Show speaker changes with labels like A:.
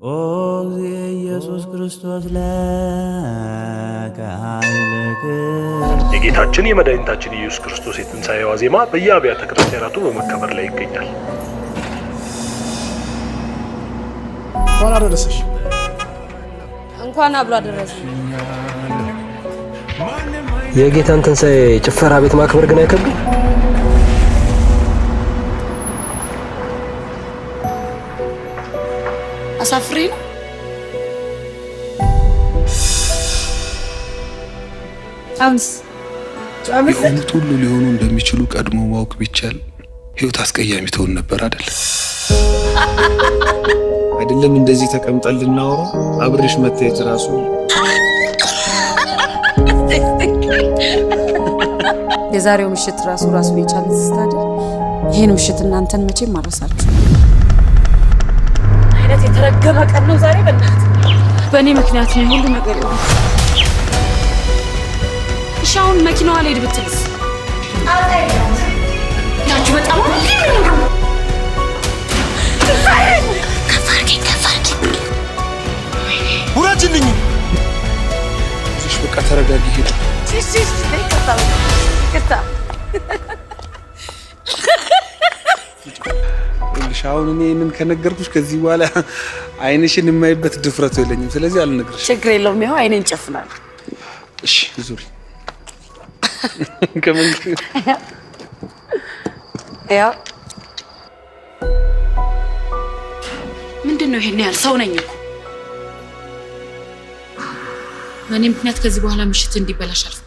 A: ኦ ኢየሱስ ክርስቶስ ለከ ኃይልክ
B: የጌታችን የመድኃኒታችን ኢየሱስ ክርስቶስ የትንሣኤ ዋዜማ በየአብያተ ክርስቲያናቱ በመከበር ላይ ይገኛል።
C: እንኳን አደረሰሽ።
D: እንኳን አብሮ አደረሰ።
E: የጌታን ትንሣኤ ጭፈራ ቤት ማክበር ግን አይከብድም?
D: አሳፍሪ ነው። አሁንስ
F: የሆኑት ሁሉ ሊሆኑ እንደሚችሉ ቀድሞ ማወቅ ቢቻል ህይወት አስቀያሚ ትሆን ነበር አይደለም እንደዚህ ተቀምጠን ልናወራው አብርሽ መታየት ራሱ
D: የዛሬው ምሽት ራሱ የቻለ ስታደ ይሄን ምሽት እናንተን መቼም አረሳችሁ። አይነት የተረገመ ቀን ነው ዛሬ። በእኔ ምክንያት ነው ሁሉ ነገር ነው። ሻውን መኪናዋ ላይ ድብትልስ ያችሁ በጣም ከፋርኪ
F: ሁራችልኝ። እሺ በቃ ተረጋጊ። ሄድ አሁን እኔ ምን ከነገርኩሽ ከዚህ በኋላ አይንሽን የማይበት ድፍረቱ የለኝም። ስለዚህ አልነግርሽ።
D: ችግር የለውም። ይኸው አይኔን ጨፍናለሁ።
F: እሺ ዙሪ ከምን
D: ያው ምንድነው ይሄን ያህል ሰው ነኝ እኮ። በእኔ ምክንያት ከዚህ በኋላ ምሽት እንዲበላሽ አልፈልግም።